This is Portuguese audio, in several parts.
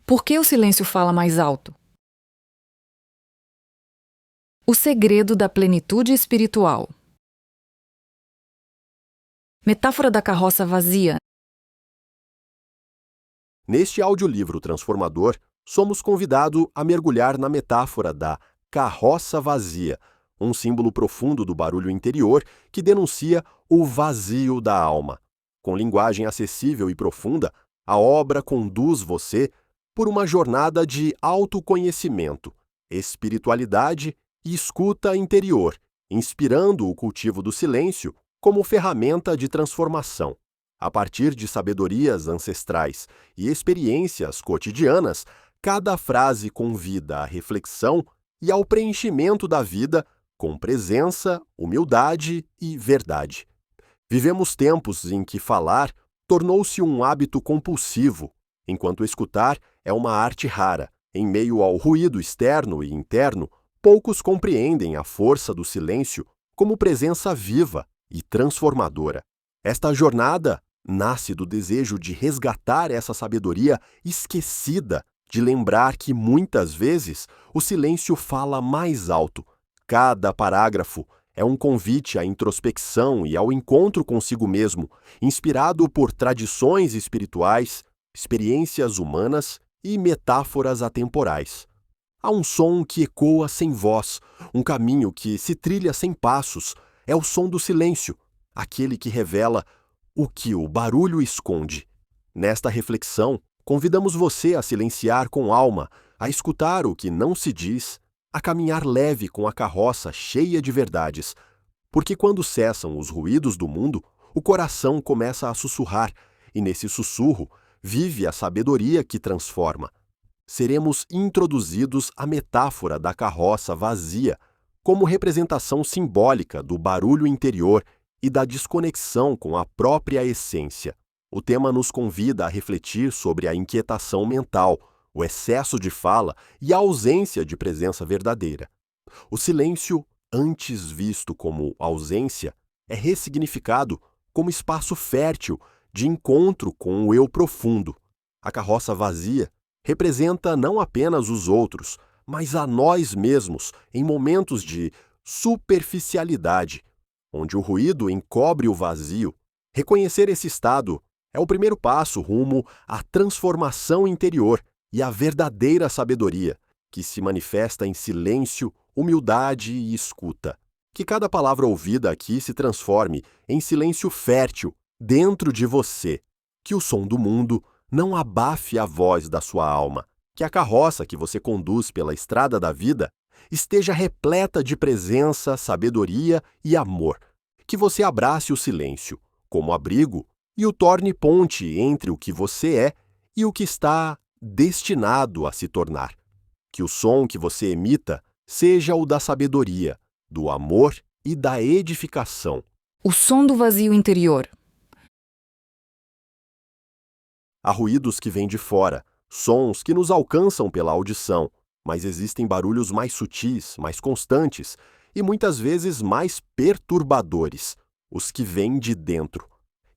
Por que o silêncio fala mais alto? O segredo da plenitude espiritual. Metáfora da carroça vazia. Neste audiolivro transformador, somos convidados a mergulhar na metáfora da carroça vazia, um símbolo profundo do barulho interior que denuncia o vazio da alma. Com linguagem acessível e profunda, a obra conduz você por uma jornada de autoconhecimento, espiritualidade e escuta interior, inspirando o cultivo do silêncio como ferramenta de transformação. A partir de sabedorias ancestrais e experiências cotidianas, cada frase convida à reflexão e ao preenchimento da vida com presença, humildade e verdade. Vivemos tempos em que falar tornou-se um hábito compulsivo, enquanto escutar é uma arte rara. Em meio ao ruído externo e interno, poucos compreendem a força do silêncio como presença viva e transformadora. Esta jornada nasce do desejo de resgatar essa sabedoria esquecida, de lembrar que, muitas vezes, o silêncio fala mais alto. Cada parágrafo é um convite à introspecção e ao encontro consigo mesmo, inspirado por tradições espirituais, experiências humanas e metáforas atemporais. Há um som que ecoa sem voz, um caminho que se trilha sem passos. É o som do silêncio, aquele que revela o que o barulho esconde. Nesta reflexão, convidamos você a silenciar com alma, a escutar o que não se diz, a caminhar leve com a carroça cheia de verdades. Porque quando cessam os ruídos do mundo, o coração começa a sussurrar, e nesse sussurro vive a sabedoria que transforma. Seremos introduzidos à metáfora da carroça vazia, como representação simbólica do barulho interior e da desconexão com a própria essência. O tema nos convida a refletir sobre a inquietação mental, o excesso de fala e a ausência de presença verdadeira. O silêncio, antes visto como ausência, é ressignificado como espaço fértil de encontro com o eu profundo. A carroça vazia representa não apenas os outros, mas a nós mesmos em momentos de superficialidade, onde o ruído encobre o vazio. Reconhecer esse estado é o primeiro passo rumo à transformação interior e à verdadeira sabedoria, que se manifesta em silêncio, humildade e escuta. Que cada palavra ouvida aqui se transforme em silêncio fértil dentro de você. Que o som do mundo não abafe a voz da sua alma. Que a carroça que você conduz pela estrada da vida esteja repleta de presença, sabedoria e amor. Que você abrace o silêncio como abrigo e o torne ponte entre o que você é e o que está destinado a se tornar. Que o som que você emita seja o da sabedoria, do amor e da edificação. O som do vazio interior. Há ruídos que vêm de fora, sons que nos alcançam pela audição, mas existem barulhos mais sutis, mais constantes e muitas vezes mais perturbadores, os que vêm de dentro.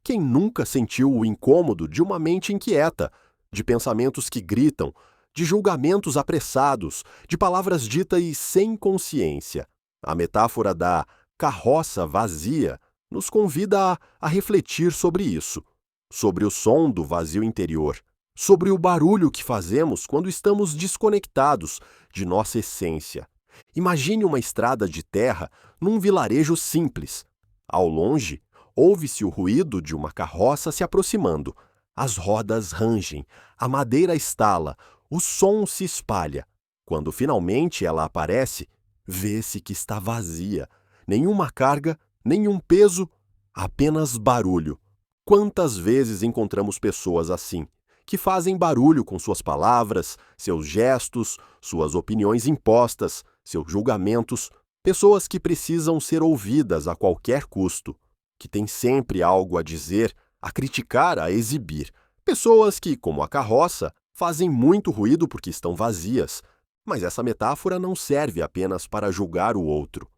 Quem nunca sentiu o incômodo de uma mente inquieta, de pensamentos que gritam, de julgamentos apressados, de palavras ditas sem consciência? A metáfora da carroça vazia nos convida a refletir sobre isso, sobre o som do vazio interior, sobre o barulho que fazemos quando estamos desconectados de nossa essência. Imagine uma estrada de terra num vilarejo simples. Ao longe, ouve-se o ruído de uma carroça se aproximando. As rodas rangem, a madeira estala, o som se espalha. Quando finalmente ela aparece, vê-se que está vazia. Nenhuma carga, nenhum peso, apenas barulho. Quantas vezes encontramos pessoas assim, que fazem barulho com suas palavras, seus gestos, suas opiniões impostas, seus julgamentos, pessoas que precisam ser ouvidas a qualquer custo, que têm sempre algo a dizer, a criticar, a exibir. Pessoas que, como a carroça, fazem muito ruído porque estão vazias. Mas essa metáfora não serve apenas para julgar o outro.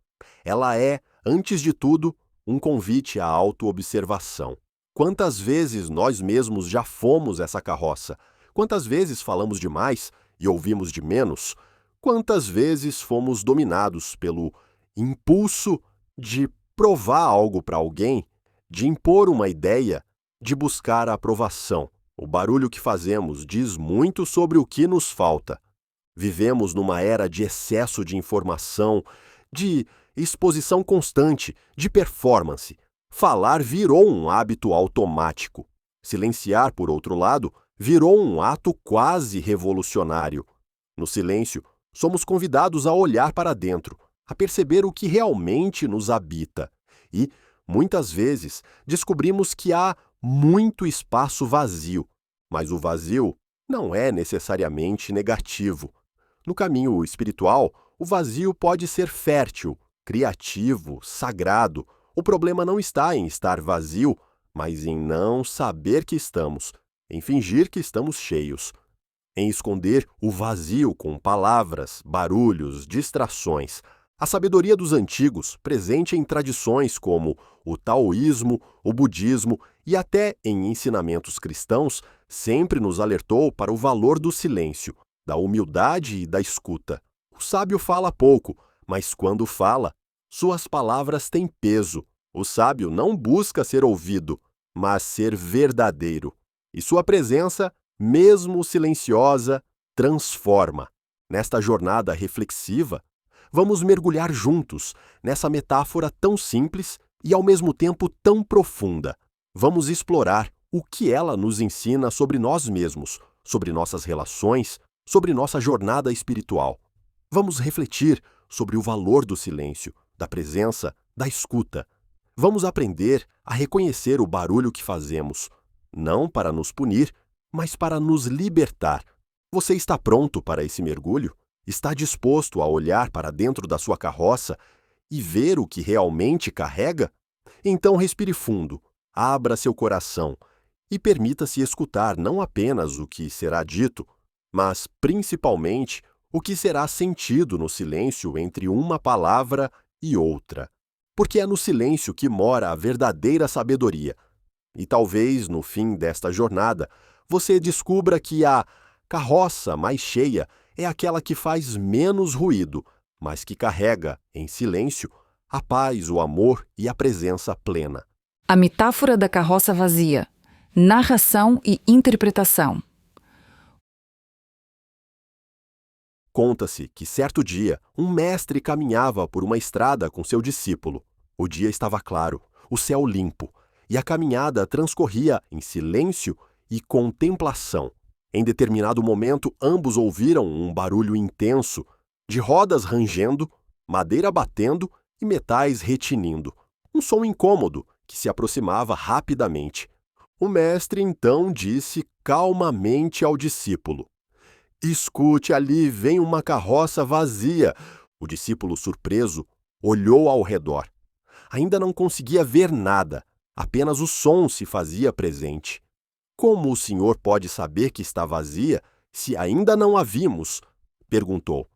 Ela é, antes de tudo, um convite à autoobservação. Quantas vezes nós mesmos já fomos essa carroça? Quantas vezes falamos demais e ouvimos de menos? Quantas vezes fomos dominados pelo impulso de provar algo para alguém, de impor uma ideia, de buscar a aprovação? O barulho que fazemos diz muito sobre o que nos falta. Vivemos numa era de excesso de informação, de exposição constante, de performance. Falar virou um hábito automático. Silenciar, por outro lado, virou um ato quase revolucionário. No silêncio, somos convidados a olhar para dentro, a perceber o que realmente nos habita. E, muitas vezes, descobrimos que há muito espaço vazio. Mas o vazio não é necessariamente negativo. No caminho espiritual, o vazio pode ser fértil, criativo, sagrado. O problema não está em estar vazio, mas em não saber que estamos, em fingir que estamos cheios, em esconder o vazio com palavras, barulhos, distrações. A sabedoria dos antigos, presente em tradições como o taoísmo, o budismo e até em ensinamentos cristãos, sempre nos alertou para o valor do silêncio, da humildade e da escuta. O sábio fala pouco, mas quando fala, suas palavras têm peso. O sábio não busca ser ouvido, mas ser verdadeiro. E sua presença, mesmo silenciosa, transforma. Nesta jornada reflexiva, vamos mergulhar juntos nessa metáfora tão simples e ao mesmo tempo tão profunda. Vamos explorar o que ela nos ensina sobre nós mesmos, sobre nossas relações, sobre nossa jornada espiritual. Vamos refletir sobre o valor do silêncio, da presença, da escuta. Vamos aprender a reconhecer o barulho que fazemos, não para nos punir, mas para nos libertar. Você está pronto para esse mergulho? Está disposto a olhar para dentro da sua carroça e ver o que realmente carrega? Então respire fundo, abra seu coração e permita-se escutar não apenas o que será dito, mas principalmente o que será sentido no silêncio entre uma palavra e outra. Porque é no silêncio que mora a verdadeira sabedoria. E talvez, no fim desta jornada, você descubra que a carroça mais cheia é aquela que faz menos ruído, mas que carrega, em silêncio, a paz, o amor e a presença plena. A metáfora da carroça vazia. Narração e interpretação. Conta-se que, certo dia, um mestre caminhava por uma estrada com seu discípulo. O dia estava claro, o céu limpo, e a caminhada transcorria em silêncio e contemplação. Em determinado momento, ambos ouviram um barulho intenso, de rodas rangendo, madeira batendo e metais retinindo. Um som incômodo que se aproximava rapidamente. O mestre então disse calmamente ao discípulo: "Escute, ali vem uma carroça vazia." O discípulo, surpreso, olhou ao redor. Ainda não conseguia ver nada, apenas o som se fazia presente. "Como o senhor pode saber que está vazia, se ainda não a vimos?" perguntou.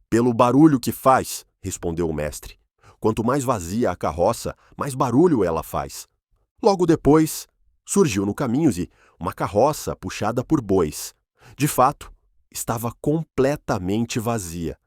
"Pelo barulho que faz", respondeu o mestre. "Quanto mais vazia a carroça, mais barulho ela faz." Logo depois, surgiu no caminho uma carroça puxada por bois. De fato, estava completamente vazia.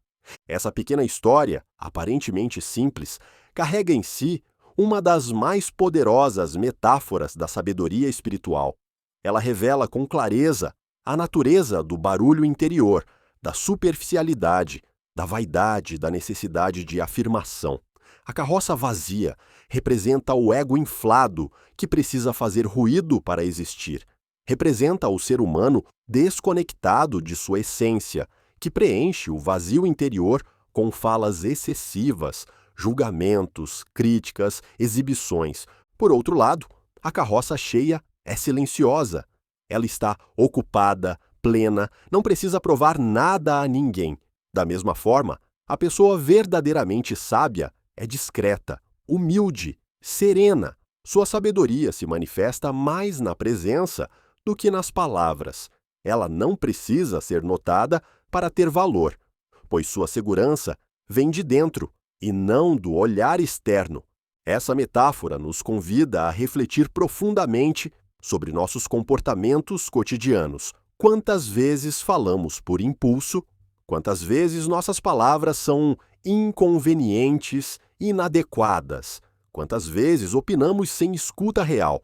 Essa pequena história, aparentemente simples, carrega em si uma das mais poderosas metáforas da sabedoria espiritual. Ela revela com clareza a natureza do barulho interior, da superficialidade, da vaidade, da necessidade de afirmação. A carroça vazia representa o ego inflado que precisa fazer ruído para existir. Representa o ser humano desconectado de sua essência, que preenche o vazio interior com falas excessivas, julgamentos, críticas, exibições. Por outro lado, a carroça cheia é silenciosa. Ela está ocupada, plena, não precisa provar nada a ninguém. Da mesma forma, a pessoa verdadeiramente sábia é discreta, humilde, serena. Sua sabedoria se manifesta mais na presença do que nas palavras. Ela não precisa ser notada para ter valor, pois sua segurança vem de dentro e não do olhar externo. Essa metáfora nos convida a refletir profundamente sobre nossos comportamentos cotidianos. Quantas vezes falamos por impulso? Quantas vezes nossas palavras são inconvenientes, inadequadas? Quantas vezes opinamos sem escuta real?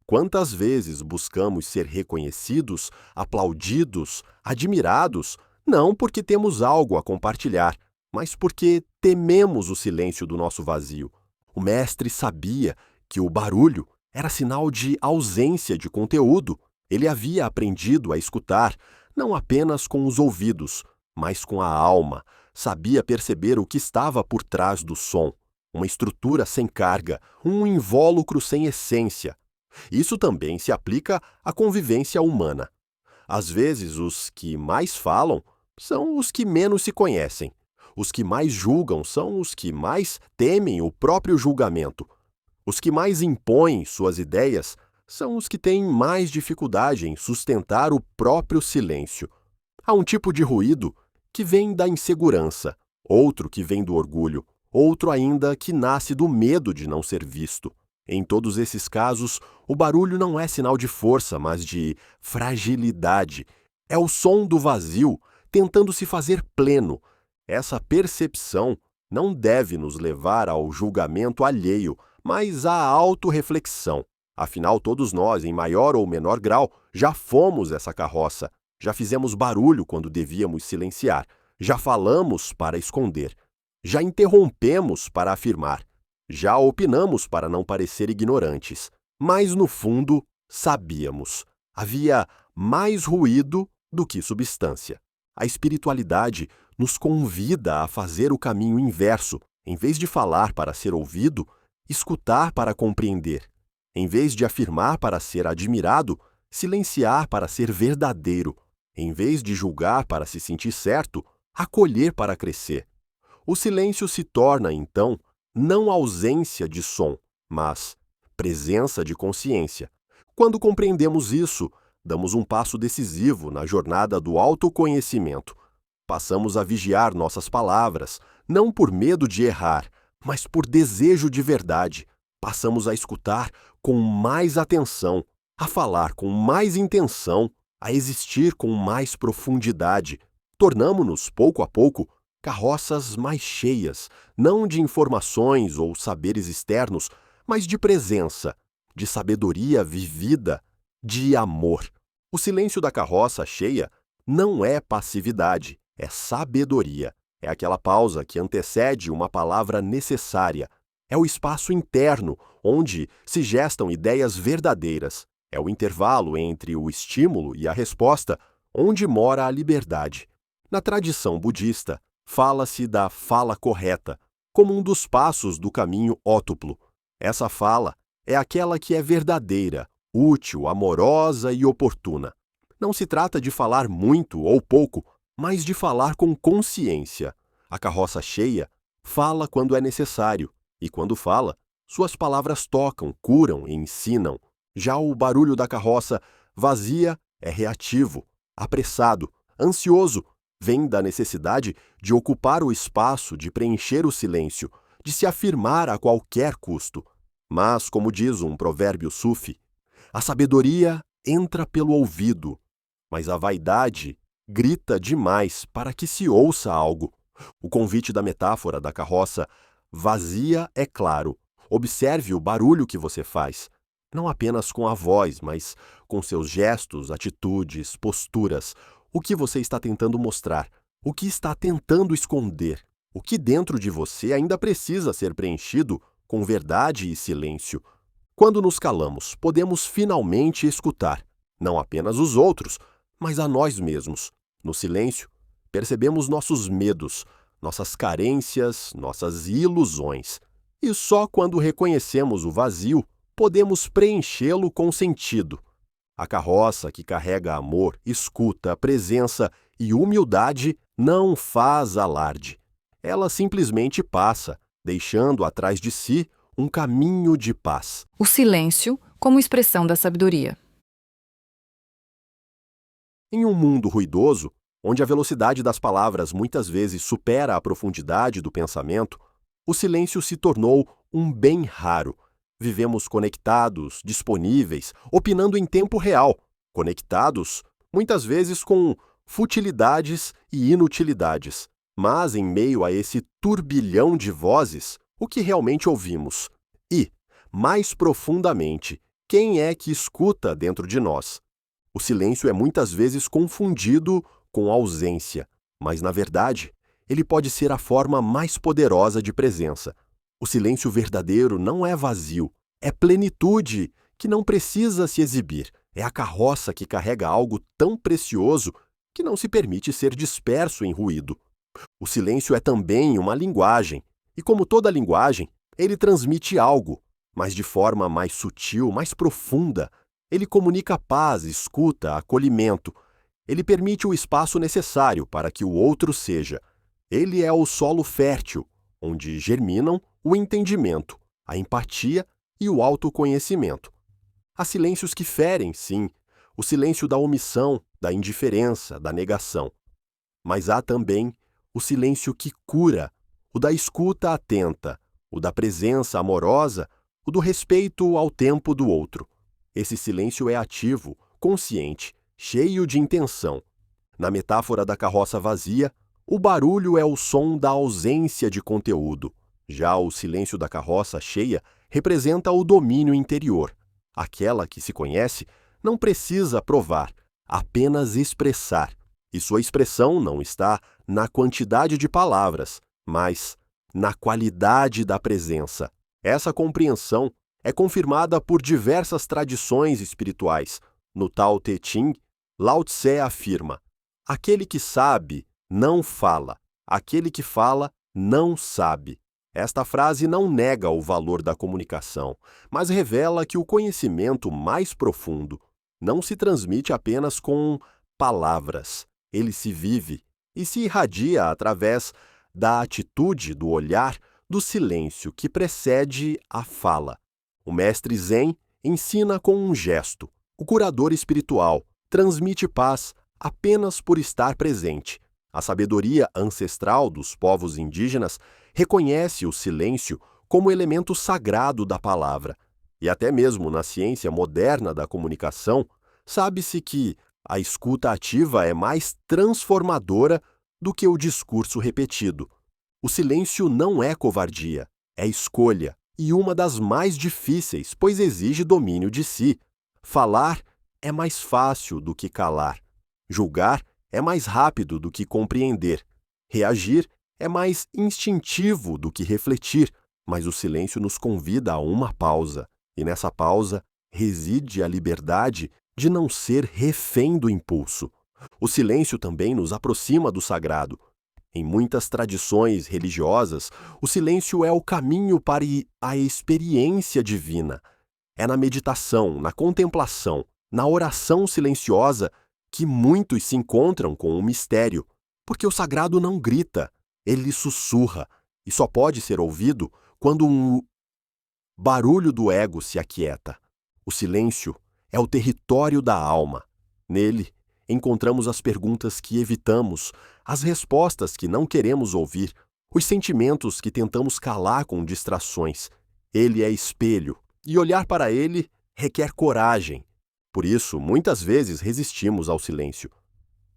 Quantas vezes buscamos ser reconhecidos, aplaudidos, admirados, não porque temos algo a compartilhar, mas porque tememos o silêncio do nosso vazio? O mestre sabia que o barulho era sinal de ausência de conteúdo. Ele havia aprendido a escutar, não apenas com os ouvidos, mas com a alma. Sabia perceber o que estava por trás do som, uma estrutura sem carga, um invólucro sem essência. Isso também se aplica à convivência humana. Às vezes, os que mais falam são os que menos se conhecem. Os que mais julgam são os que mais temem o próprio julgamento. Os que mais impõem suas ideias são os que têm mais dificuldade em sustentar o próprio silêncio. Há um tipo de ruído que vem da insegurança, outro que vem do orgulho, outro ainda que nasce do medo de não ser visto. Em todos esses casos, o barulho não é sinal de força, mas de fragilidade. É o som do vazio tentando se fazer pleno. Essa percepção não deve nos levar ao julgamento alheio, mas à autorreflexão. Afinal, todos nós, em maior ou menor grau, já fomos essa carroça. Já fizemos barulho quando devíamos silenciar. Já falamos para esconder. Já interrompemos para afirmar. Já opinamos para não parecer ignorantes. Mas, no fundo, sabíamos. Havia mais ruído do que substância. A espiritualidade nos convida a fazer o caminho inverso. Em vez de falar para ser ouvido, escutar para compreender. Em vez de afirmar para ser admirado, silenciar para ser verdadeiro. Em vez de julgar para se sentir certo, acolher para crescer. O silêncio se torna, então, não ausência de som, mas presença de consciência. Quando compreendemos isso, damos um passo decisivo na jornada do autoconhecimento. Passamos a vigiar nossas palavras, não por medo de errar, mas por desejo de verdade. Passamos a escutar com mais atenção, a falar com mais intenção, a existir com mais profundidade. Tornamo-nos, pouco a pouco, carroças mais cheias, não de informações ou saberes externos, mas de presença, de sabedoria vivida, de amor. O silêncio da carroça cheia não é passividade, é sabedoria. É aquela pausa que antecede uma palavra necessária. É o espaço interno, onde se gestam ideias verdadeiras. É o intervalo entre o estímulo e a resposta, onde mora a liberdade. Na tradição budista, fala-se da fala correta, como um dos passos do caminho ótuplo. Essa fala é aquela que é verdadeira, útil, amorosa e oportuna. Não se trata de falar muito ou pouco, mas de falar com consciência. A carroça cheia fala quando é necessário, e quando fala, suas palavras tocam, curam e ensinam. Já o barulho da carroça vazia é reativo, apressado, ansioso, vem da necessidade de ocupar o espaço, de preencher o silêncio, de se afirmar a qualquer custo. Mas, como diz um provérbio sufi, a sabedoria entra pelo ouvido, mas a vaidade grita demais para que se ouça algo. O convite da metáfora da carroça vazia é claro. Observe o barulho que você faz, não apenas com a voz, mas com seus gestos, atitudes, posturas. O que você está tentando mostrar? O que está tentando esconder? O que dentro de você ainda precisa ser preenchido com verdade e silêncio? Quando nos calamos, podemos finalmente escutar, não apenas os outros, mas a nós mesmos. No silêncio, percebemos nossos medos, nossas carências, nossas ilusões. E só quando reconhecemos o vazio, podemos preenchê-lo com sentido. A carroça que carrega amor, escuta, presença e humildade não faz alarde. Ela simplesmente passa, deixando atrás de si um caminho de paz. O silêncio como expressão da sabedoria. Em um mundo ruidoso, onde a velocidade das palavras muitas vezes supera a profundidade do pensamento, o silêncio se tornou um bem raro. Vivemos conectados, disponíveis, opinando em tempo real, conectados muitas vezes com futilidades e inutilidades. Mas, em meio a esse turbilhão de vozes, o que realmente ouvimos? E, mais profundamente, quem é que escuta dentro de nós? O silêncio é muitas vezes confundido com ausência, mas, na verdade, ele pode ser a forma mais poderosa de presença. O silêncio verdadeiro não é vazio, é plenitude que não precisa se exibir. É a carroça que carrega algo tão precioso que não se permite ser disperso em ruído. O silêncio é também uma linguagem, e como toda linguagem, ele transmite algo, mas de forma mais sutil, mais profunda. Ele comunica paz, escuta, acolhimento. Ele permite o espaço necessário para que o outro seja. Ele é o solo fértil, onde germinam o entendimento, a empatia e o autoconhecimento. Há silêncios que ferem, sim, o silêncio da omissão, da indiferença, da negação. Mas há também o silêncio que cura, o da escuta atenta, o da presença amorosa, o do respeito ao tempo do outro. Esse silêncio é ativo, consciente, cheio de intenção. Na metáfora da carroça vazia, o barulho é o som da ausência de conteúdo. Já o silêncio da carroça cheia representa o domínio interior. Aquela que se conhece não precisa provar, apenas expressar. E sua expressão não está na quantidade de palavras, mas na qualidade da presença. Essa compreensão é confirmada por diversas tradições espirituais. No Tao Te Ching, Lao Tse afirma: aquele que sabe não fala, aquele que fala não sabe. Esta frase não nega o valor da comunicação, mas revela que o conhecimento mais profundo não se transmite apenas com palavras. Ele se vive e se irradia através da atitude, do olhar, do silêncio que precede a fala. O mestre Zen ensina com um gesto. O curador espiritual transmite paz apenas por estar presente. A sabedoria ancestral dos povos indígenas reconhece o silêncio como elemento sagrado da palavra. E até mesmo na ciência moderna da comunicação, sabe-se que a escuta ativa é mais transformadora do que o discurso repetido. O silêncio não é covardia, é escolha, e uma das mais difíceis, pois exige domínio de si. Falar é mais fácil do que calar. Julgar é mais rápido do que compreender. Reagir é mais instintivo do que refletir, mas o silêncio nos convida a uma pausa, e nessa pausa reside a liberdade de não ser refém do impulso. O silêncio também nos aproxima do sagrado. Em muitas tradições religiosas, o silêncio é o caminho para a experiência divina. É na meditação, na contemplação, na oração silenciosa que muitos se encontram com o mistério, porque o sagrado não grita, ele sussurra, e só pode ser ouvido quando um barulho do ego se aquieta. O silêncio é o território da alma. Nele, encontramos as perguntas que evitamos, as respostas que não queremos ouvir, os sentimentos que tentamos calar com distrações. Ele é espelho, e olhar para ele requer coragem. Por isso, muitas vezes resistimos ao silêncio.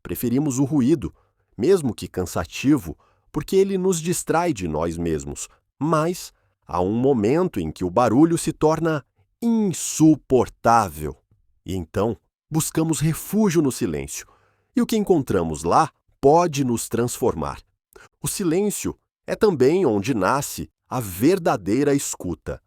Preferimos o ruído, mesmo que cansativo, porque ele nos distrai de nós mesmos. Mas há um momento em que o barulho se torna insuportável. E então, buscamos refúgio no silêncio. E o que encontramos lá pode nos transformar. O silêncio é também onde nasce a verdadeira escuta.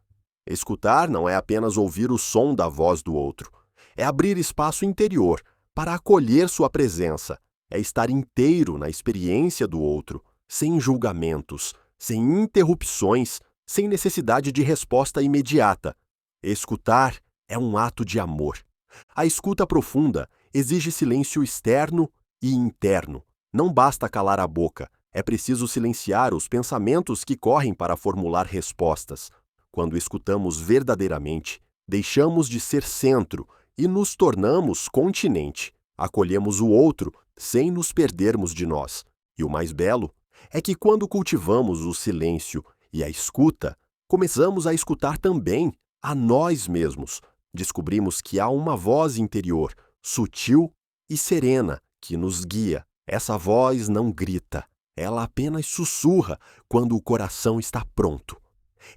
Escutar não é apenas ouvir o som da voz do outro. É abrir espaço interior para acolher sua presença. É estar inteiro na experiência do outro, sem julgamentos, sem interrupções, sem necessidade de resposta imediata. Escutar é um ato de amor. A escuta profunda exige silêncio externo e interno. Não basta calar a boca, é preciso silenciar os pensamentos que correm para formular respostas. Quando escutamos verdadeiramente, deixamos de ser centro e nos tornamos continente. Acolhemos o outro sem nos perdermos de nós. E o mais belo é que quando cultivamos o silêncio e a escuta, começamos a escutar também a nós mesmos. Descobrimos que há uma voz interior, sutil e serena que nos guia. Essa voz não grita, ela apenas sussurra quando o coração está pronto.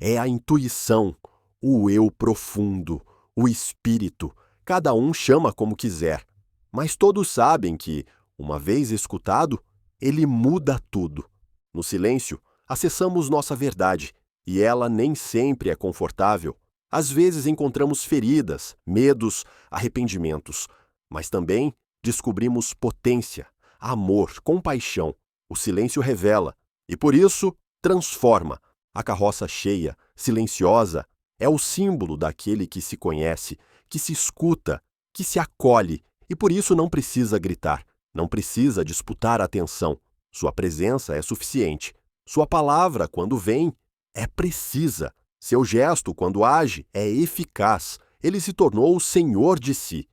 É a intuição, o eu profundo, o espírito. Cada um chama como quiser, mas todos sabem que, uma vez escutado, ele muda tudo. No silêncio, acessamos nossa verdade, e ela nem sempre é confortável. Às vezes encontramos feridas, medos, arrependimentos, mas também descobrimos potência, amor, compaixão. O silêncio revela, e por isso transforma. A carroça cheia, silenciosa, é o símbolo daquele que se conhece, que se escuta, que se acolhe, e por isso não precisa gritar, não precisa disputar a atenção. Sua presença é suficiente. Sua palavra, quando vem, é precisa. Seu gesto, quando age, é eficaz. Ele se tornou o senhor de si.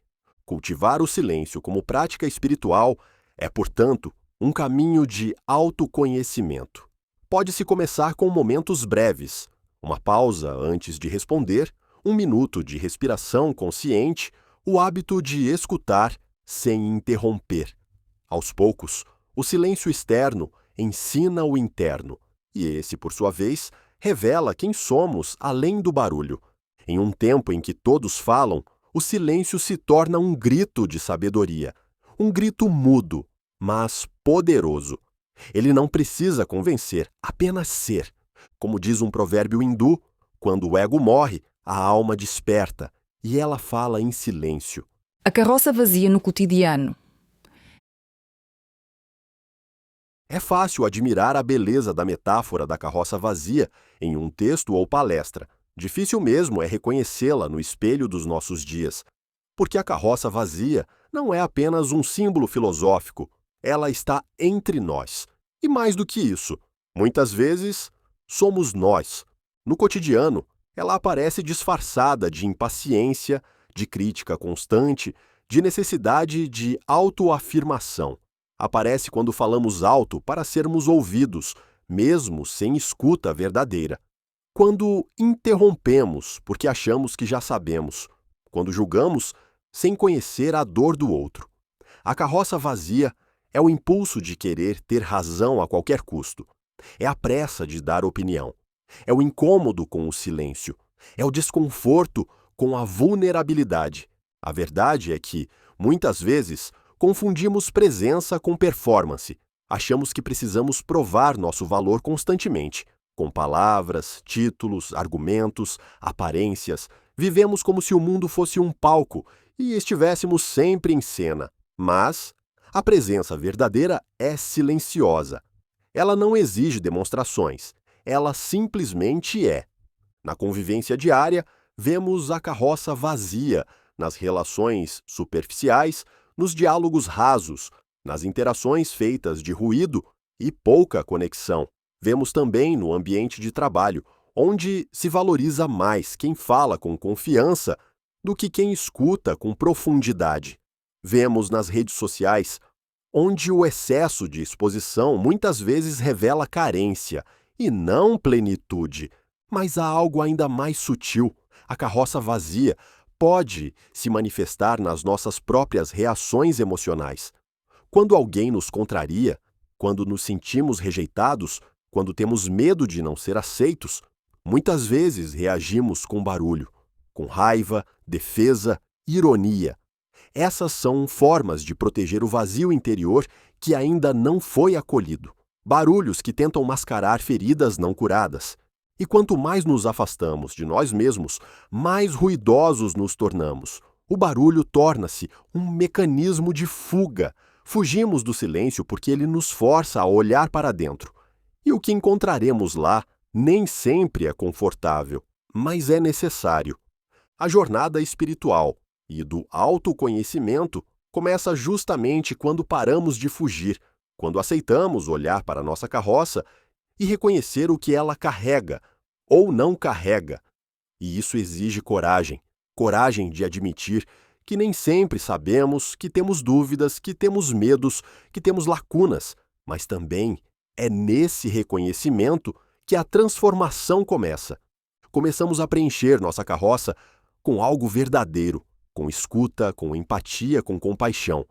Cultivar o silêncio como prática espiritual é, portanto, um caminho de autoconhecimento. Pode-se começar com momentos breves, uma pausa antes de responder, 1 minuto de respiração consciente, o hábito de escutar sem interromper. Aos poucos, o silêncio externo ensina o interno, e esse, por sua vez, revela quem somos além do barulho. Em um tempo em que todos falam, o silêncio se torna um grito de sabedoria, um grito mudo, mas poderoso. Ele não precisa convencer, apenas ser. Como diz um provérbio hindu, quando o ego morre, a alma desperta, e ela fala em silêncio. A carroça vazia no cotidiano. É fácil admirar a beleza da metáfora da carroça vazia em um texto ou palestra. Difícil mesmo é reconhecê-la no espelho dos nossos dias. Porque a carroça vazia não é apenas um símbolo filosófico, ela está entre nós. E mais do que isso, muitas vezes somos nós. No cotidiano, ela aparece disfarçada de impaciência, de crítica constante, de necessidade de autoafirmação. Aparece quando falamos alto para sermos ouvidos, mesmo sem escuta verdadeira. Quando interrompemos porque achamos que já sabemos. Quando julgamos sem conhecer a dor do outro. A carroça vazia é o impulso de querer ter razão a qualquer custo. É a pressa de dar opinião. É o incômodo com o silêncio. É o desconforto com a vulnerabilidade. A verdade é que, muitas vezes, confundimos presença com performance. Achamos que precisamos provar nosso valor constantemente. Com palavras, títulos, argumentos, aparências, vivemos como se o mundo fosse um palco e estivéssemos sempre em cena. Mas a presença verdadeira é silenciosa. Ela não exige demonstrações. Ela simplesmente é. Na convivência diária, vemos a carroça vazia, nas relações superficiais, nos diálogos rasos, nas interações feitas de ruído e pouca conexão. Vemos também no ambiente de trabalho, onde se valoriza mais quem fala com confiança do que quem escuta com profundidade. Vemos nas redes sociais, onde o excesso de exposição muitas vezes revela carência, e não plenitude. Mas há algo ainda mais sutil. A carroça vazia pode se manifestar nas nossas próprias reações emocionais. Quando alguém nos contraria, quando nos sentimos rejeitados, quando temos medo de não ser aceitos, muitas vezes reagimos com barulho, com raiva, defesa, ironia. Essas são formas de proteger o vazio interior que ainda não foi acolhido. Barulhos que tentam mascarar feridas não curadas. E quanto mais nos afastamos de nós mesmos, mais ruidosos nos tornamos. O barulho torna-se um mecanismo de fuga. Fugimos do silêncio porque ele nos força a olhar para dentro. E o que encontraremos lá nem sempre é confortável, mas é necessário. A jornada espiritual e do autoconhecimento começa justamente quando paramos de fugir, quando aceitamos olhar para nossa carroça e reconhecer o que ela carrega ou não carrega. E isso exige coragem, coragem de admitir que nem sempre sabemos, que temos dúvidas, que temos medos, que temos lacunas, mas também é nesse reconhecimento que a transformação começa. Começamos a preencher nossa carroça com algo verdadeiro, com escuta, com empatia, com compaixão.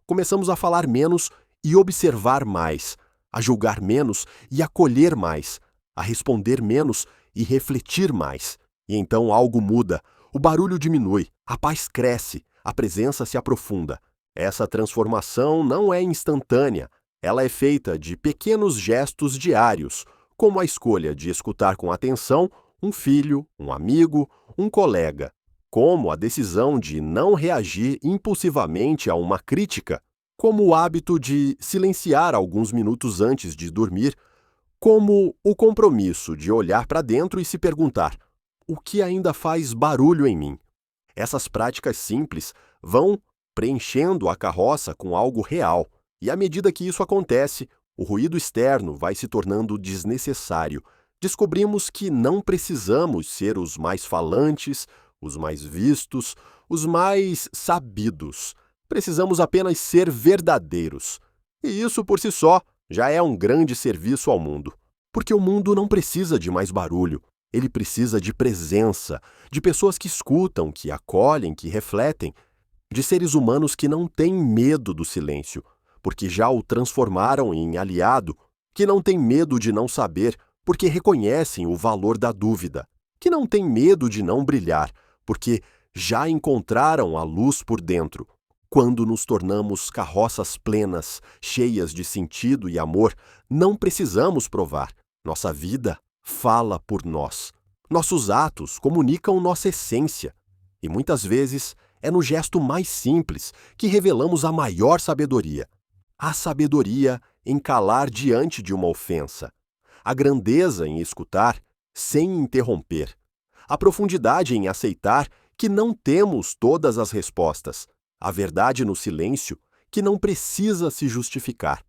Começamos a falar menos e observar mais, a julgar menos e acolher mais, a responder menos e refletir mais. E então algo muda, o barulho diminui, a paz cresce, a presença se aprofunda. Essa transformação não é instantânea, ela é feita de pequenos gestos diários, como a escolha de escutar com atenção um filho, um amigo, um colega, como a decisão de não reagir impulsivamente a uma crítica, como o hábito de silenciar alguns minutos antes de dormir, como o compromisso de olhar para dentro e se perguntar: o que ainda faz barulho em mim? Essas práticas simples vão preenchendo a carroça com algo real, e à medida que isso acontece, o ruído externo vai se tornando desnecessário. Descobrimos que não precisamos ser os mais falantes, os mais vistos, os mais sabidos. Precisamos apenas ser verdadeiros. E isso, por si só, já é um grande serviço ao mundo. Porque o mundo não precisa de mais barulho. Ele precisa de presença, de pessoas que escutam, que acolhem, que refletem, de seres humanos que não têm medo do silêncio, porque já o transformaram em aliado, que não têm medo de não saber, porque reconhecem o valor da dúvida, que não têm medo de não brilhar, porque já encontraram a luz por dentro. Quando nos tornamos carroças plenas, cheias de sentido e amor, não precisamos provar. Nossa vida fala por nós. Nossos atos comunicam nossa essência. E muitas vezes é no gesto mais simples que revelamos a maior sabedoria. A sabedoria em calar diante de uma ofensa. A grandeza em escutar sem interromper. A profundidade em aceitar que não temos todas as respostas. A verdade no silêncio que não precisa se justificar.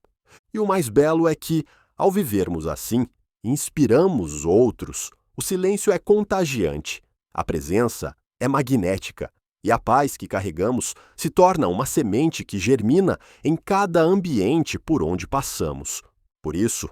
E o mais belo é que, ao vivermos assim, inspiramos outros. O silêncio é contagiante. A presença é magnética. E a paz que carregamos se torna uma semente que germina em cada ambiente por onde passamos. Por isso,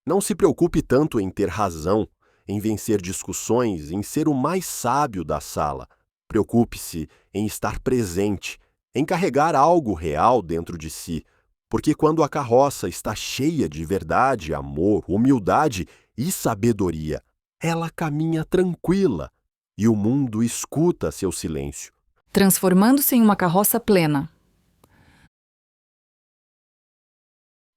não se preocupe tanto em ter razão, em vencer discussões, em ser o mais sábio da sala. Preocupe-se em estar presente, em carregar algo real dentro de si, porque quando a carroça está cheia de verdade, amor, humildade e sabedoria, ela caminha tranquila e o mundo escuta seu silêncio. Transformando-se em uma carroça plena.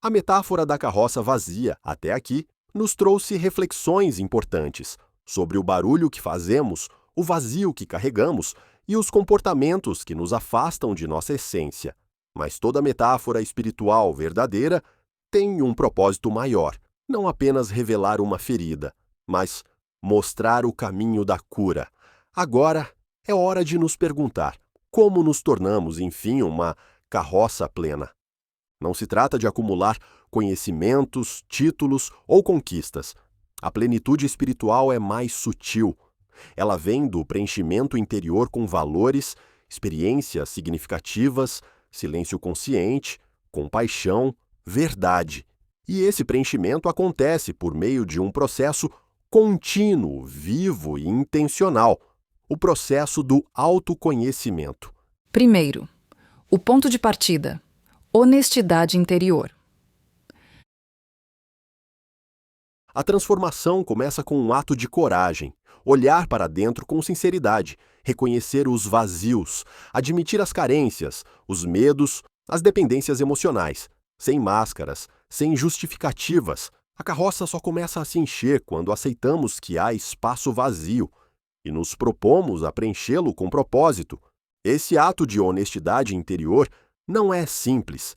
A metáfora da carroça vazia, até aqui, nos trouxe reflexões importantes sobre o barulho que fazemos, o vazio que carregamos e os comportamentos que nos afastam de nossa essência. Mas toda metáfora espiritual verdadeira tem um propósito maior, não apenas revelar uma ferida, mas mostrar o caminho da cura. Agora é hora de nos perguntar como nos tornamos, enfim, uma carroça plena. Não se trata de acumular conhecimentos, títulos ou conquistas. A plenitude espiritual é mais sutil. Ela vem do preenchimento interior com valores, experiências significativas, silêncio consciente, compaixão, verdade. E esse preenchimento acontece por meio de um processo contínuo, vivo e intencional, o processo do autoconhecimento. Primeiro, o ponto de partida: honestidade interior. A transformação começa com um ato de coragem, olhar para dentro com sinceridade, reconhecer os vazios, admitir as carências, os medos, as dependências emocionais, sem máscaras, sem justificativas. A carroça só começa a se encher quando aceitamos que há espaço vazio e nos propomos a preenchê-lo com propósito. Esse ato de honestidade interior não é simples.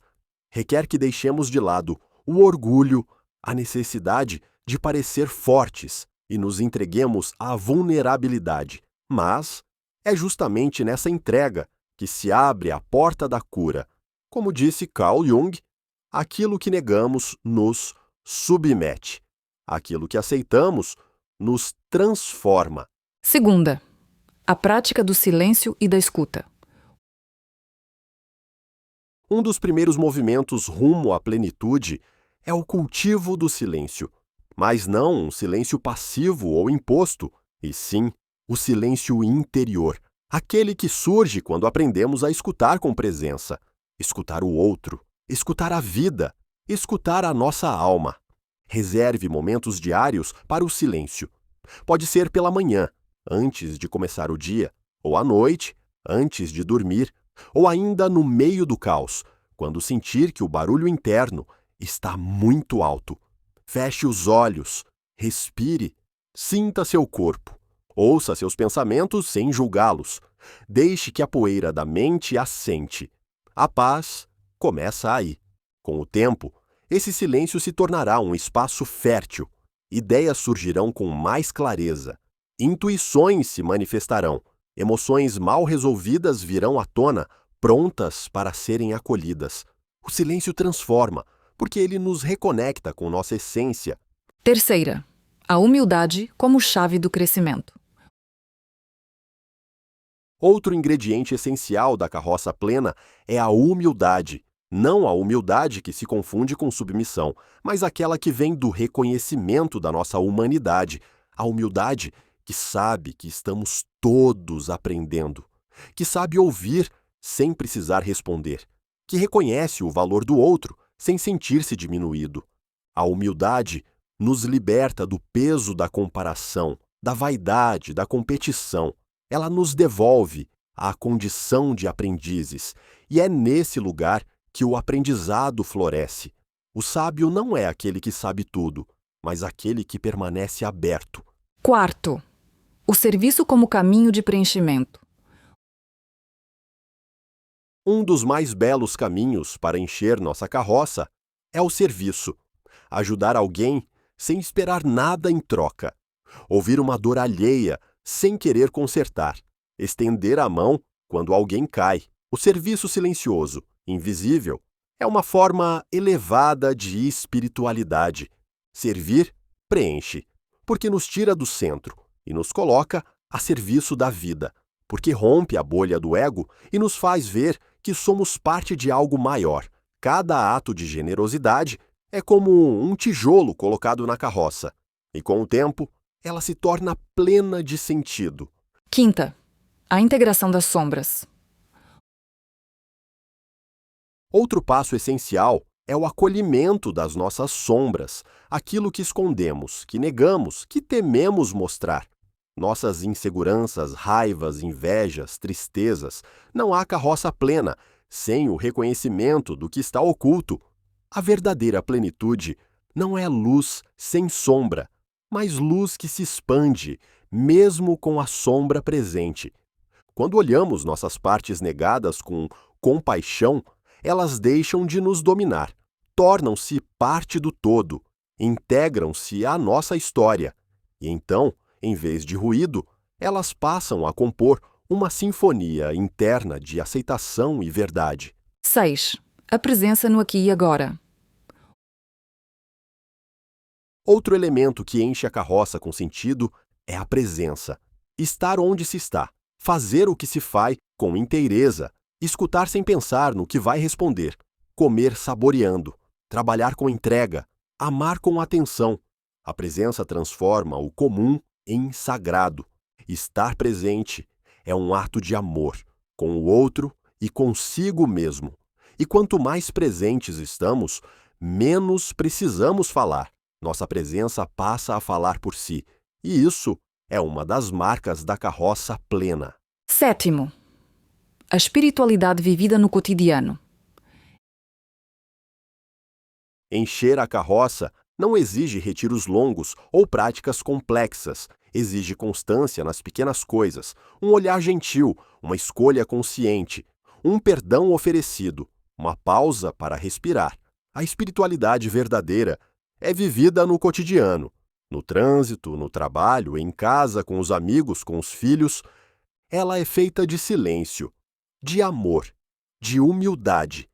Requer que deixemos de lado o orgulho, a necessidade de parecer fortes e nos entreguemos à vulnerabilidade. Mas é justamente nessa entrega que se abre a porta da cura. Como disse Carl Jung, aquilo que negamos nos submete. Aquilo que aceitamos nos transforma. Segunda, a prática do silêncio e da escuta. Um dos primeiros movimentos rumo à plenitude é o cultivo do silêncio, mas não um silêncio passivo ou imposto, e sim o silêncio interior, aquele que surge quando aprendemos a escutar com presença. escutar o outro, escutar a vida, escutar a nossa alma. Reserve momentos diários para o silêncio. Pode ser pela manhã, antes de começar o dia, ou à noite, antes de dormir, ou ainda no meio do caos, quando sentir que o barulho interno está muito alto. Feche os olhos, respire, sinta seu corpo, ouça seus pensamentos sem julgá-los. Deixe que a poeira da mente assente. A paz começa aí. Com o tempo, esse silêncio se tornará um espaço fértil. Ideias surgirão com mais clareza. Intuições se manifestarão. Emoções mal resolvidas virão à tona, prontas para serem acolhidas. O silêncio transforma, porque ele nos reconecta com nossa essência. Terceira, a humildade como chave do crescimento. Outro ingrediente essencial da carroça plena é a humildade. Não a humildade que se confunde com submissão, mas aquela que vem do reconhecimento da nossa humanidade. A humildade que sabe que estamos todos aprendendo, que sabe ouvir sem precisar responder, que reconhece o valor do outro sem sentir-se diminuído. A humildade nos liberta do peso da comparação, da vaidade, da competição. Ela nos devolve à condição de aprendizes, e é nesse lugar que o aprendizado floresce. O sábio não é aquele que sabe tudo, mas aquele que permanece aberto. Quarto, o serviço como caminho de preenchimento. Um dos mais belos caminhos para encher nossa carroça é o serviço. Ajudar alguém sem esperar nada em troca. Ouvir uma dor alheia sem querer consertar. Estender a mão quando alguém cai. O serviço silencioso, invisível, é uma forma elevada de espiritualidade. Servir preenche, porque nos tira do centro e nos coloca a serviço da vida, porque rompe a bolha do ego e nos faz ver que somos parte de algo maior. Cada ato de generosidade é como um tijolo colocado na carroça, e com o tempo, ela se torna plena de sentido. Quinta, a integração das sombras. Outro passo essencial é o acolhimento das nossas sombras, aquilo que escondemos, que negamos, que tememos mostrar. Nossas inseguranças, raivas, invejas, tristezas. Não há carroça plena sem o reconhecimento do que está oculto. A verdadeira plenitude não é luz sem sombra, mas luz que se expande, mesmo com a sombra presente. Quando olhamos nossas partes negadas com compaixão, elas deixam de nos dominar, tornam-se parte do todo, integram-se à nossa história. E então, em vez de ruído, elas passam a compor uma sinfonia interna de aceitação e verdade. 6. A presença no aqui e agora. Outro elemento que enche a carroça com sentido é a presença. Estar onde se está, fazer o que se faz com inteireza, escutar sem pensar no que vai responder, comer saboreando, trabalhar com entrega, amar com atenção. A presença transforma o comum em sagrado. Estar presente é um ato de amor, com o outro e consigo mesmo. E quanto mais presentes estamos, menos precisamos falar. Nossa presença passa a falar por si. E isso é uma das marcas da carroça plena. 7. A espiritualidade vivida no cotidiano. Encher a carroça não exige retiros longos ou práticas complexas. Exige constância nas pequenas coisas, um olhar gentil, uma escolha consciente, um perdão oferecido, uma pausa para respirar. A espiritualidade verdadeira é vivida no cotidiano, no trânsito, no trabalho, em casa, com os amigos, com os filhos. Ela é feita de silêncio, de amor, de humildade,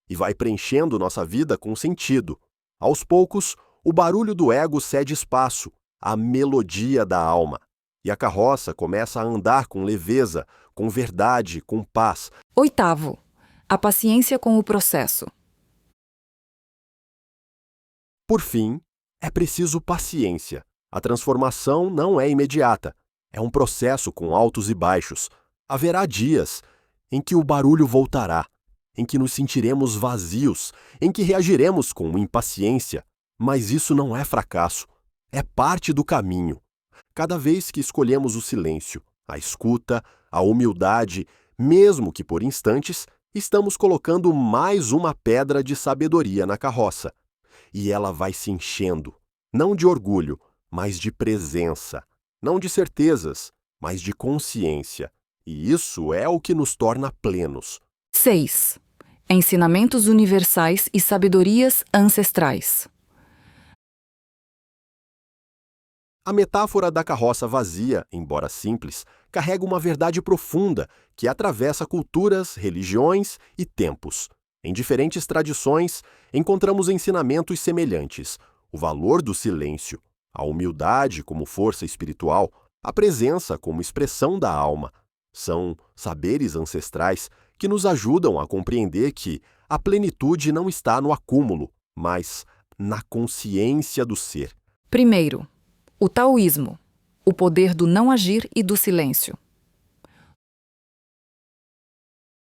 e vai preenchendo nossa vida com sentido. Aos poucos, o barulho do ego cede espaço à melodia da alma, e a carroça começa a andar com leveza, com verdade, com paz. 8. A paciência com o processo. Por fim, é preciso paciência. A transformação não é imediata. É um processo com altos e baixos. Haverá dias em que o barulho voltará, em que nos sentiremos vazios, em que reagiremos com impaciência. Mas isso não é fracasso, é parte do caminho. Cada vez que escolhemos o silêncio, a escuta, a humildade, mesmo que por instantes, estamos colocando mais uma pedra de sabedoria na carroça. E ela vai se enchendo, não de orgulho, mas de presença, não de certezas, mas de consciência. E isso é o que nos torna plenos. 6. Ensinamentos universais e sabedorias ancestrais. A metáfora da carroça vazia, embora simples, carrega uma verdade profunda que atravessa culturas, religiões e tempos. Em diferentes tradições, encontramos ensinamentos semelhantes: o valor do silêncio, a humildade como força espiritual, a presença como expressão da alma. São saberes ancestrais que nos ajudam a compreender que a plenitude não está no acúmulo, mas na consciência do ser. Primeiro, o taoísmo, o poder do não agir e do silêncio.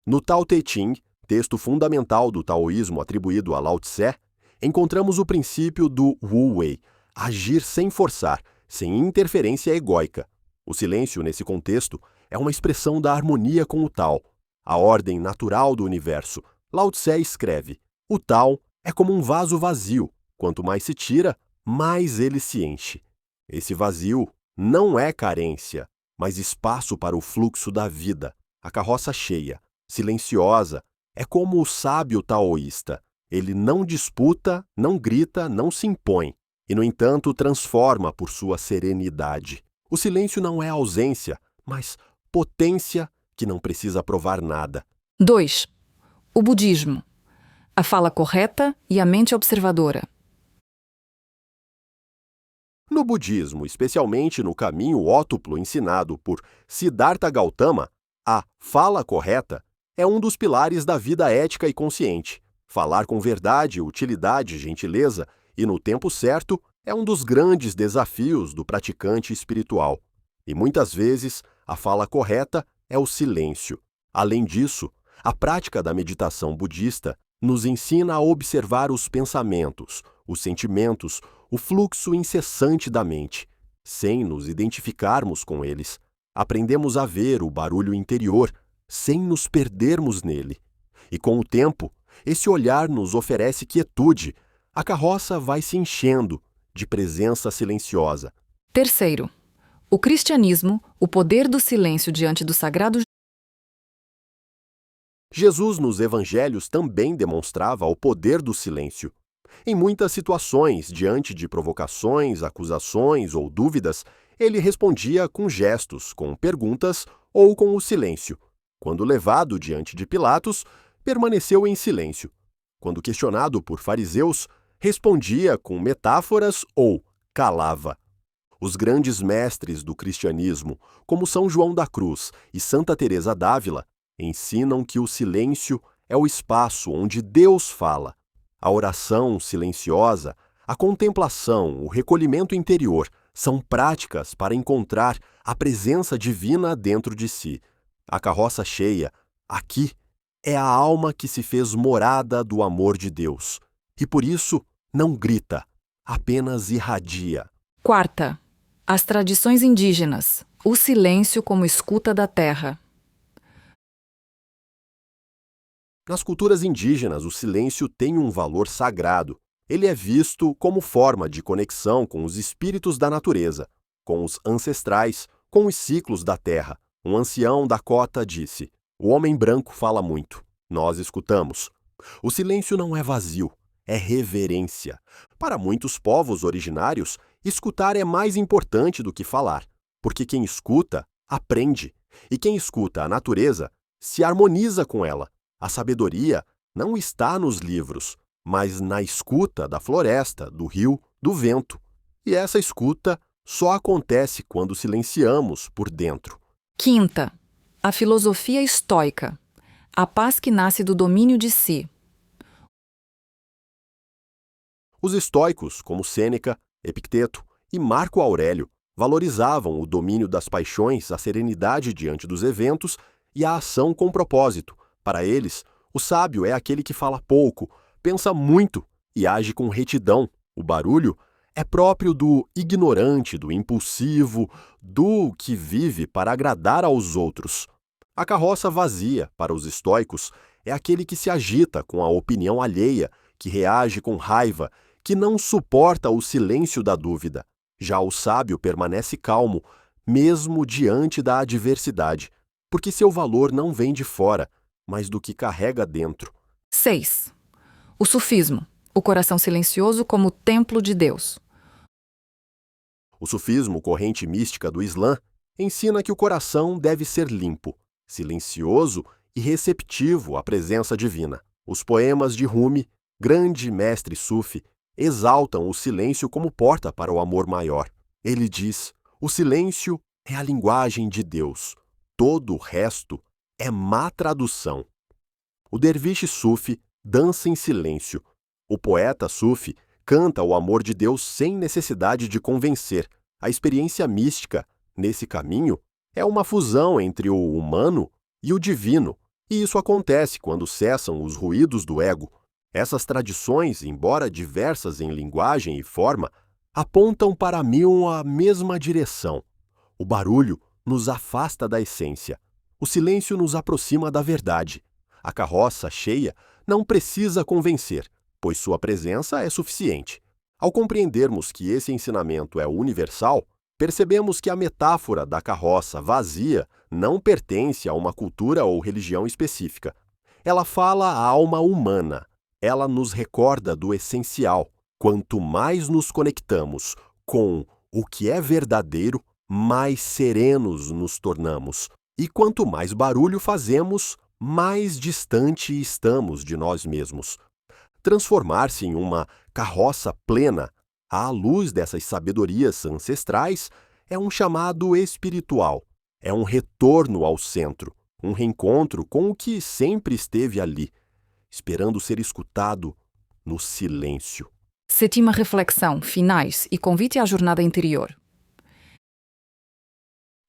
No Tao Te Ching, texto fundamental do taoísmo atribuído a Lao Tse, encontramos o princípio do Wu Wei, agir sem forçar, sem interferência egóica. O silêncio, nesse contexto, é uma expressão da harmonia com o Tao, a ordem natural do universo. Lao Tse escreve: o Tao é como um vaso vazio. Quanto mais se tira, mais ele se enche. Esse vazio não é carência, mas espaço para o fluxo da vida. A carroça cheia, silenciosa, é como o sábio taoísta. Ele não disputa, não grita, não se impõe, e, no entanto, transforma por sua serenidade. O silêncio não é ausência, mas potência que não precisa provar nada. 2. O budismo, a fala correta e a mente observadora. No budismo, especialmente no caminho ótuplo ensinado por Siddhartha Gautama, a fala correta é um dos pilares da vida ética e consciente. Falar com verdade, utilidade, gentileza e no tempo certo é um dos grandes desafios do praticante espiritual. E muitas vezes, a fala correta é o silêncio. Além disso, a prática da meditação budista nos ensina a observar os pensamentos, os sentimentos, o fluxo incessante da mente. Sem nos identificarmos com eles, aprendemos a ver o barulho interior, sem nos perdermos nele. E com o tempo, esse olhar nos oferece quietude. A carroça vai se enchendo de presença silenciosa. Terceiro, o cristianismo, o poder do silêncio diante do sagrado. Jesus nos evangelhos também demonstrava o poder do silêncio. Em muitas situações, diante de provocações, acusações ou dúvidas, ele respondia com gestos, com perguntas ou com o silêncio. Quando levado diante de Pilatos, permaneceu em silêncio. Quando questionado por fariseus, respondia com metáforas ou calava. Os grandes mestres do cristianismo, como São João da Cruz e Santa Teresa d'Ávila, ensinam que o silêncio é o espaço onde Deus fala. A oração silenciosa, a contemplação, o recolhimento interior são práticas para encontrar a presença divina dentro de si. A carroça cheia, aqui, é a alma que se fez morada do amor de Deus. E por isso, não grita, apenas irradia. Quarta, as tradições indígenas, o silêncio como escuta da terra. Nas culturas indígenas, o silêncio tem um valor sagrado. Ele é visto como forma de conexão com os espíritos da natureza, com os ancestrais, com os ciclos da terra. Um ancião Dakota disse: "O homem branco fala muito. Nós escutamos." O silêncio não é vazio, é reverência. Para muitos povos originários, escutar é mais importante do que falar, porque quem escuta, aprende. E quem escuta a natureza, se harmoniza com ela. A sabedoria não está nos livros, mas na escuta da floresta, do rio, do vento. E essa escuta só acontece quando silenciamos por dentro. Quinta, a filosofia estoica, a paz que nasce do domínio de si. Os estoicos, como Sêneca, Epicteto e Marco Aurélio, valorizavam o domínio das paixões, a serenidade diante dos eventos e a ação com propósito. Para eles, O sábio é aquele que fala pouco, pensa muito e age com retidão. O barulho é próprio do ignorante, do impulsivo, do que vive para agradar aos outros. A carroça vazia, para os estoicos, é aquele que se agita com a opinião alheia, que reage com raiva, que não suporta o silêncio da dúvida. Já o sábio permanece calmo, mesmo diante da adversidade, porque seu valor não vem de fora, mas do que carrega dentro. 6. O sufismo, o coração silencioso como templo de Deus. O sufismo, corrente mística do Islã, ensina que o coração deve ser limpo, silencioso e receptivo à presença divina. Os poemas de Rumi, grande mestre sufi, exaltam o silêncio como porta para o amor maior. Ele diz: o silêncio é a linguagem de Deus. Todo o resto é má tradução. O derviche sufi dança em silêncio. O poeta sufi canta o amor de Deus sem necessidade de convencer. A experiência mística, nesse caminho, é uma fusão entre o humano e o divino, e isso acontece quando cessam os ruídos do ego. Essas tradições, embora diversas em linguagem e forma, apontam para a mesma direção. O barulho nos afasta da essência. O silêncio nos aproxima da verdade. A carroça cheia não precisa convencer, pois sua presença é suficiente. Ao compreendermos que esse ensinamento é universal, percebemos que a metáfora da carroça vazia não pertence a uma cultura ou religião específica. Ela fala à alma humana. Ela nos recorda do essencial. Quanto mais nos conectamos com o que é verdadeiro, mais serenos nos tornamos. E quanto mais barulho fazemos, mais distante estamos de nós mesmos. Transformar-se em uma carroça plena, à luz dessas sabedorias ancestrais, é um chamado espiritual. É um retorno ao centro, um reencontro com o que sempre esteve ali, esperando ser escutado no silêncio. 7ª reflexão, finais e convite à jornada interior.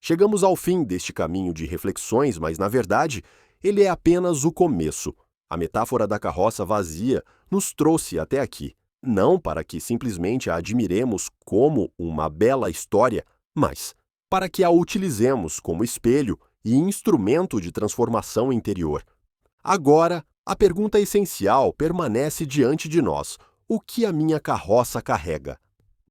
Chegamos ao fim deste caminho de reflexões, mas, na verdade, ele é apenas o começo. A metáfora da carroça vazia nos trouxe até aqui, não para que simplesmente a admiremos como uma bela história, mas para que a utilizemos como espelho e instrumento de transformação interior. Agora, a pergunta essencial permanece diante de nós: o que a minha carroça carrega?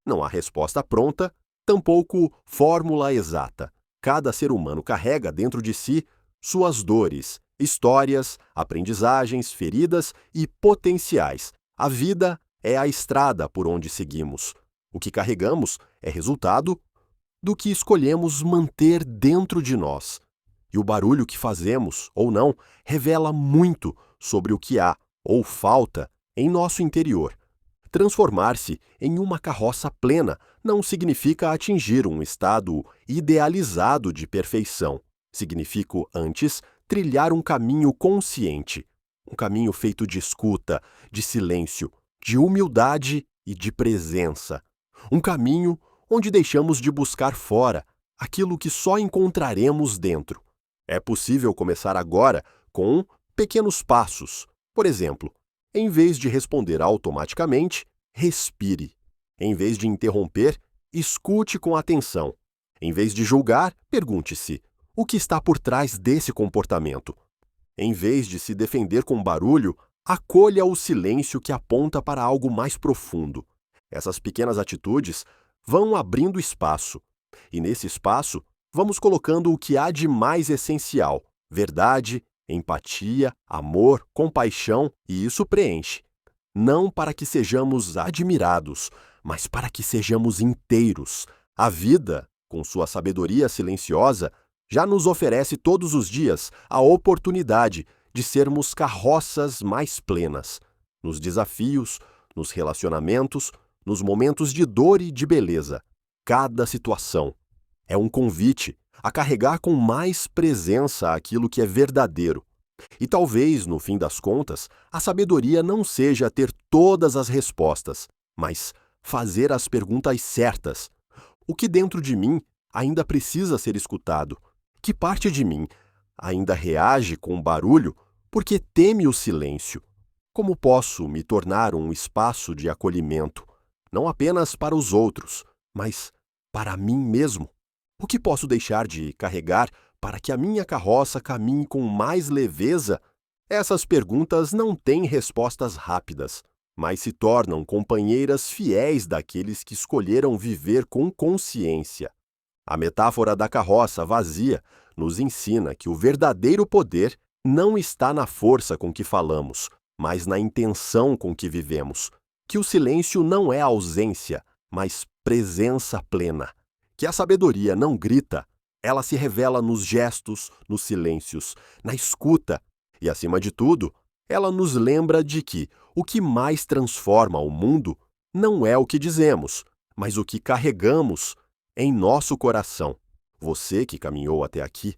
Não há resposta pronta, tampouco fórmula exata. Cada ser humano carrega dentro de si suas dores, histórias, aprendizagens, feridas e potenciais. A vida é a estrada por onde seguimos. O que carregamos é resultado do que escolhemos manter dentro de nós. E o barulho que fazemos, ou não, revela muito sobre o que há, ou falta, em nosso interior. Transformar-se em uma carroça plena não significa atingir um estado idealizado de perfeição. Significa, antes, trilhar um caminho consciente, um caminho feito de escuta, de silêncio, de humildade e de presença. Um caminho onde deixamos de buscar fora aquilo que só encontraremos dentro. É possível começar agora com pequenos passos. Por exemplo, em vez de responder automaticamente, respire. Em vez de interromper, escute com atenção. Em vez de julgar, pergunte-se: o que está por trás desse comportamento? Em vez de se defender com barulho, acolha o silêncio que aponta para algo mais profundo. Essas pequenas atitudes vão abrindo espaço. E nesse espaço, vamos colocando o que há de mais essencial: verdade, empatia, amor, compaixão, e isso preenche. Não para que sejamos admirados, mas para que sejamos inteiros. A vida, com sua sabedoria silenciosa, já nos oferece todos os dias a oportunidade de sermos carroças mais plenas. Nos desafios, nos relacionamentos, nos momentos de dor e de beleza. Cada situação é um convite a carregar com mais presença aquilo que é verdadeiro. E talvez, no fim das contas, a sabedoria não seja ter todas as respostas, mas fazer as perguntas certas. O que dentro de mim ainda precisa ser escutado? Que parte de mim ainda reage com barulho Porque teme o silêncio. Como posso me tornar um espaço de acolhimento, não apenas para os outros, mas para mim mesmo? O que posso deixar de carregar para que a minha carroça caminhe com mais leveza? Essas perguntas não têm respostas rápidas, mas se tornam companheiras fiéis daqueles que escolheram viver com consciência. A metáfora da carroça vazia nos ensina que o verdadeiro poder não está na força com que falamos, mas na intenção com que vivemos. Que o silêncio não é ausência, mas presença plena. Que a sabedoria não grita, ela se revela nos gestos, nos silêncios, na escuta e, acima de tudo, ela nos lembra de que o que mais transforma o mundo não é o que dizemos, mas o que carregamos em nosso coração. Você que caminhou até aqui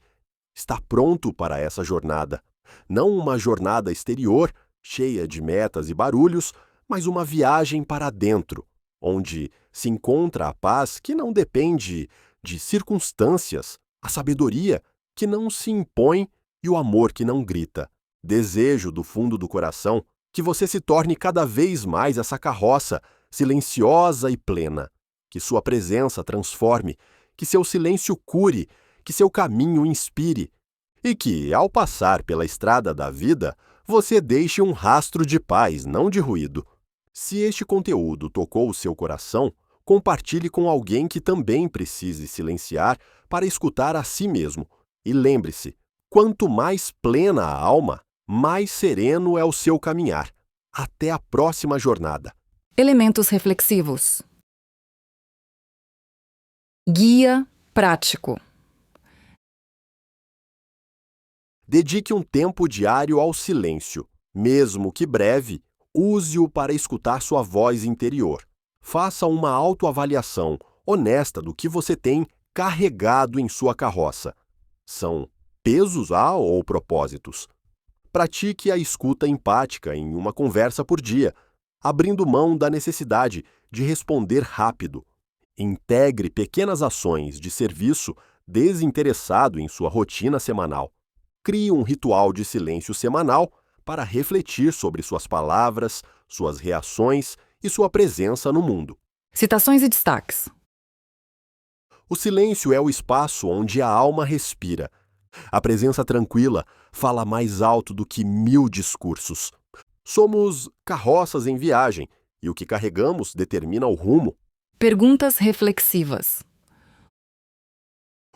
está pronto para essa jornada. Não uma jornada exterior, cheia de metas e barulhos, mas uma viagem para dentro, onde se encontra a paz que não depende de circunstâncias, a sabedoria que não se impõe e o amor que não grita. Desejo do fundo do coração que você se torne cada vez mais essa carroça silenciosa e plena, que sua presença transforme, que seu silêncio cure, que seu caminho inspire e que, ao passar pela estrada da vida, você deixe um rastro de paz, não de ruído. Se este conteúdo tocou o seu coração, compartilhe com alguém que também precise silenciar para escutar a si mesmo. E lembre-se, quanto mais plena a alma, mais sereno é o seu caminhar. Até a próxima jornada. Elementos reflexivos. Guia prático. Dedique um tempo diário ao silêncio. Mesmo que breve, use-o para escutar sua voz interior. Faça uma autoavaliação honesta do que você tem carregado em sua carroça. São pesos ou propósitos? Pratique a escuta empática em uma conversa por dia, abrindo mão da necessidade de responder rápido. Integre pequenas ações de serviço desinteressado em sua rotina semanal. Crie um ritual de silêncio semanal para refletir sobre suas palavras, suas reações e sua presença no mundo. Citações e destaques. O silêncio é o espaço onde a alma respira. A presença tranquila fala mais alto do que 1000 discursos. Somos carroças em viagem e o que carregamos determina o rumo. Perguntas reflexivas.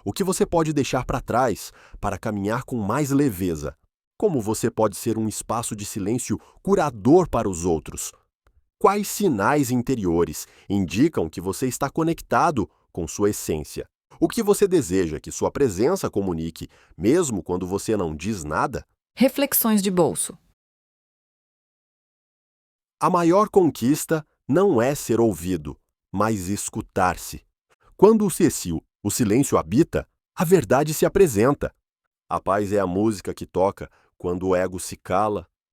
O que você pode deixar para trás para caminhar com mais leveza? Como você pode ser um espaço de silêncio curador para os outros? Quais sinais interiores indicam que você está conectado com sua essência? O que você deseja que sua presença comunique, mesmo quando você não diz nada? Reflexões de bolso. A maior conquista não é ser ouvido, mas escutar-se. Quando o silêncio habita, a verdade se apresenta. A paz é a música que toca quando o ego se cala